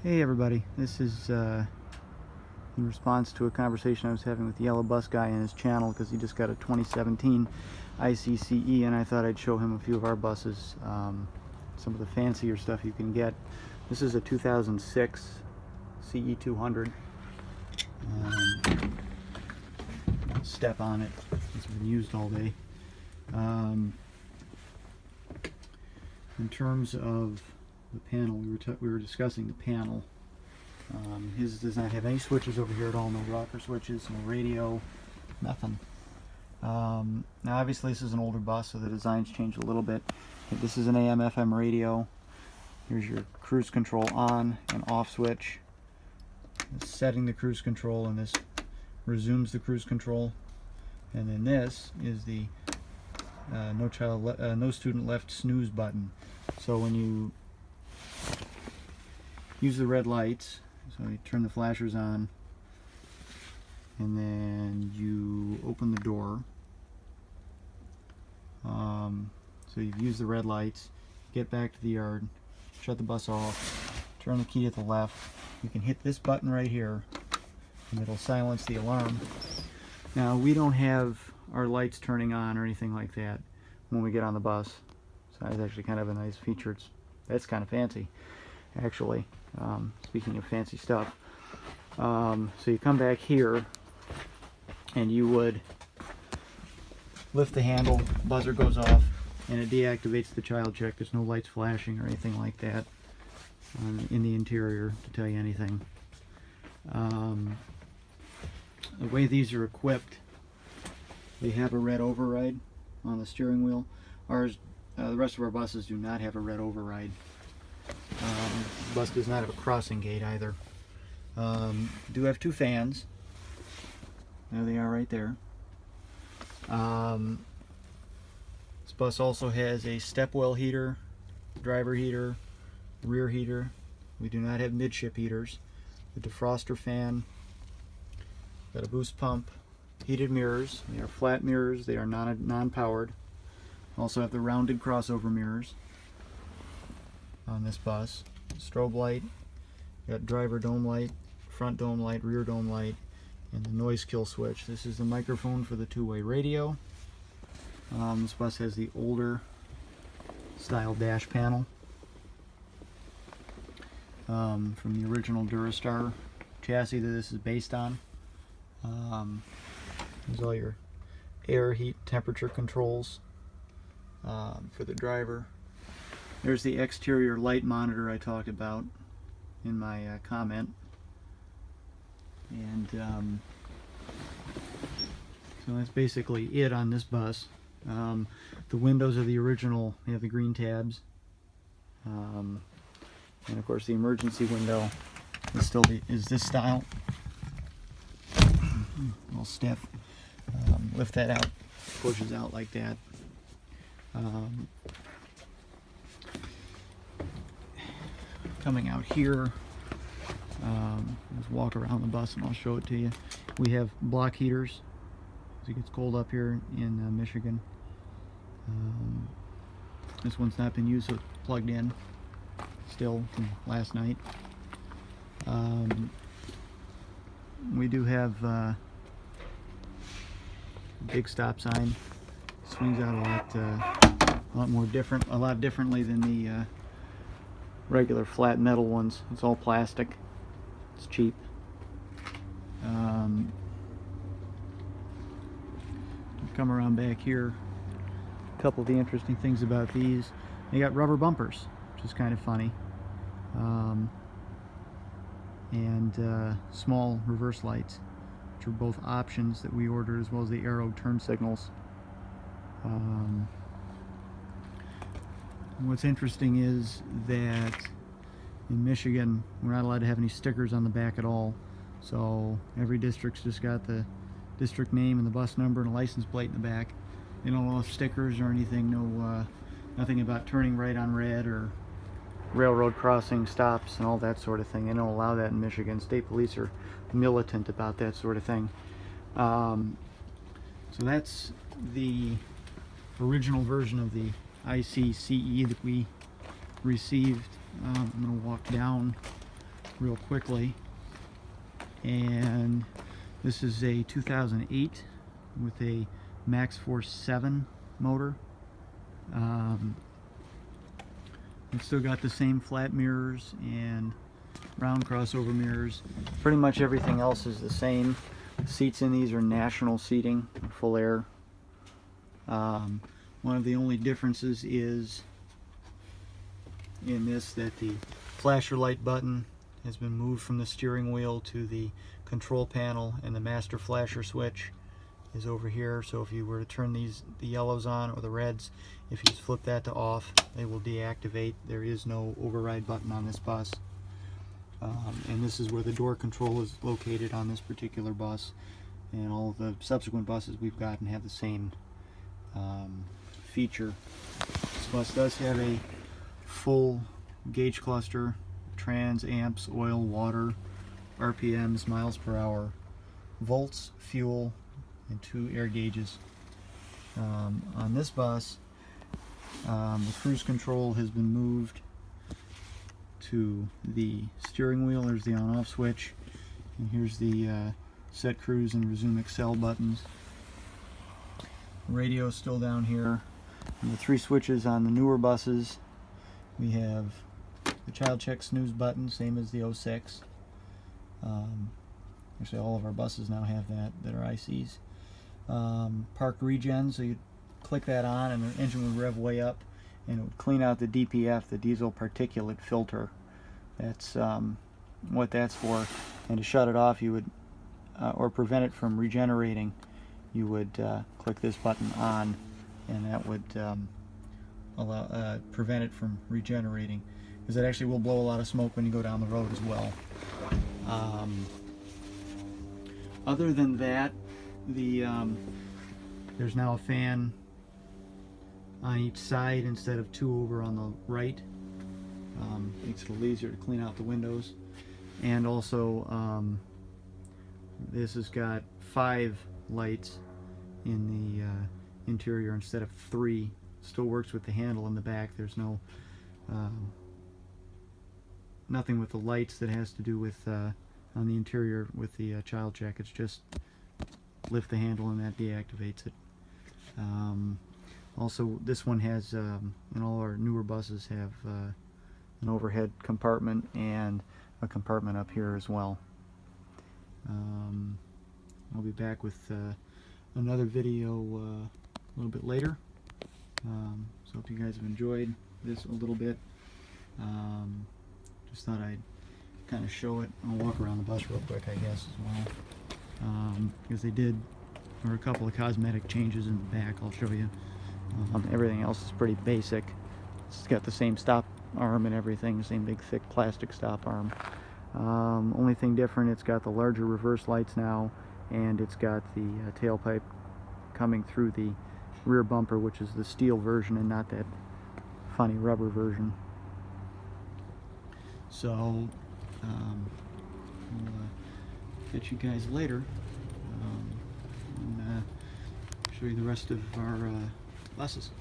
Hey everybody, this is in response to a conversation I was having with yellowbusguy on his channel because he just got a 2017 IC CE and I thought I'd show him a few of our buses, some of the fancier stuff you can get. This is a 2006 CE200. Step on it, it's been used all day. In terms of the panel, we were discussing the panel. His does not have any switches over here at all, no rocker switches, no radio, nothing. Now obviously this is an older bus, so the design's changed a little bit. But this is an AM/FM radio. Here's your cruise control on and off switch. It's setting the cruise control, and this resumes the cruise control. And then this is the no student left snooze button. So when you use the red lights, so you turn the flashers on and then you open the door. So you've used the red lights, get back to the yard, shut the bus off, turn the key to the left. You can hit this button right here and it'll silence the alarm. Now we don't have our lights turning on or anything like that when we get on the bus. So that's actually kind of a nice feature. That's kind of fancy, actually. Speaking of fancy stuff. So you come back here and you would lift the handle, buzzer goes off, and it deactivates the child check. There's no lights flashing or anything like that in the interior to tell you anything. The way these are equipped, they have a red override on the steering wheel. Ours, the rest of our buses do not have a red override. The bus does not have a crossing gate either. Do have two fans. There they are right there. This bus also has a step well heater, driver heater, rear heater. We do not have midship heaters. The defroster fan, got a boost pump, heated mirrors. They are flat mirrors. They are non-powered. Also have the rounded crossover mirrors on this bus. Strobe light, got driver dome light, front dome light, rear dome light, and the noise kill switch. This is the microphone for the two-way radio. This bus has the older style dash panel from the original Durastar chassis that this is based on. There's all your air, heat, temperature controls for the driver. There's the exterior light monitor I talked about in my comment. And so that's basically it on this bus. The windows are the original, they have the green tabs. And of course the emergency window is this style. A little stiff. Lift that out, pushes out like that. Coming out here, let's walk around the bus and I'll show it to you. We have block heaters as it gets cold up here in Michigan. This one's not been used, so it's plugged in still from last night. We do have a big stop sign. Swings out a lot differently than the regular flat metal ones. It's all plastic. It's cheap. Come around back here. A couple of the interesting things about these: they got rubber bumpers, which is kind of funny, and small reverse lights, which are both options that we ordered, as well as the arrow turn signals. What's interesting is that in Michigan we're not allowed to have any stickers on the back at all, so every district's just got the district name and the bus number and a license plate in the back. They don't allow stickers or anything, nothing about turning right on red or railroad crossing stops and all that sort of thing. They don't allow that in Michigan. State police are militant about that sort of thing. So that's the original version of the IC CE that we received. I'm going to walk down real quickly. And this is a 2008 with a Maxxforce 7 motor. It's still got the same flat mirrors and round crossover mirrors. Pretty much everything else is the same. The seats in these are national seating, full air. One of the only differences is in this that the flasher light button has been moved from the steering wheel to the control panel, and the master flasher switch is over here. So if you were to turn the yellows on or the reds, if you just flip that to off, they will deactivate. There is no override button on this bus. And this is where the door control is located on this particular bus, and all of the subsequent buses we've gotten have the same feature. This bus does have a full gauge cluster, trans, amps, oil, water, RPMs, miles per hour, volts, fuel, and 2 air gauges. On this bus, the cruise control has been moved to the steering wheel. There's the on-off switch, and here's the set cruise and resume Excel buttons. Radio is still down here. And the 3 switches on the newer buses. We have the child check snooze button, same as the 06. Actually, all of our buses now have that are ICs. Park regen, so you click that on and the engine would rev way up, and it would clean out the DPF, the diesel particulate filter. That's what that's for. And to shut it off, you would, or prevent it from regenerating, you would click this button on, and that would prevent it from regenerating, because it actually will blow a lot of smoke when you go down the road as well. Other than that, there's now a fan on each side instead of 2 over on the right. Makes it a little easier to clean out the windows. And also, this has got 5 lights in the interior instead of 3. Still works with the handle in the back. There's no nothing with the lights that has to do with on the interior with the child check. It's just lift the handle and that deactivates it. Also, this one has, and all our newer buses have an overhead compartment and a compartment up here as well. I'll be back with another video a little bit later. So hope you guys have enjoyed this a little bit. Just thought I'd kind of show it. I'll walk around the bus real quick, I guess, as well. Because there were a couple of cosmetic changes in the back. I'll show you. Everything else is pretty basic. It's got the same stop arm and everything, same big thick plastic stop arm. Only thing different, it's got the larger reverse lights now, and it's got the tailpipe coming through the rear bumper, which is the steel version and not that funny rubber version. So we'll catch you guys later and show you the rest of our buses.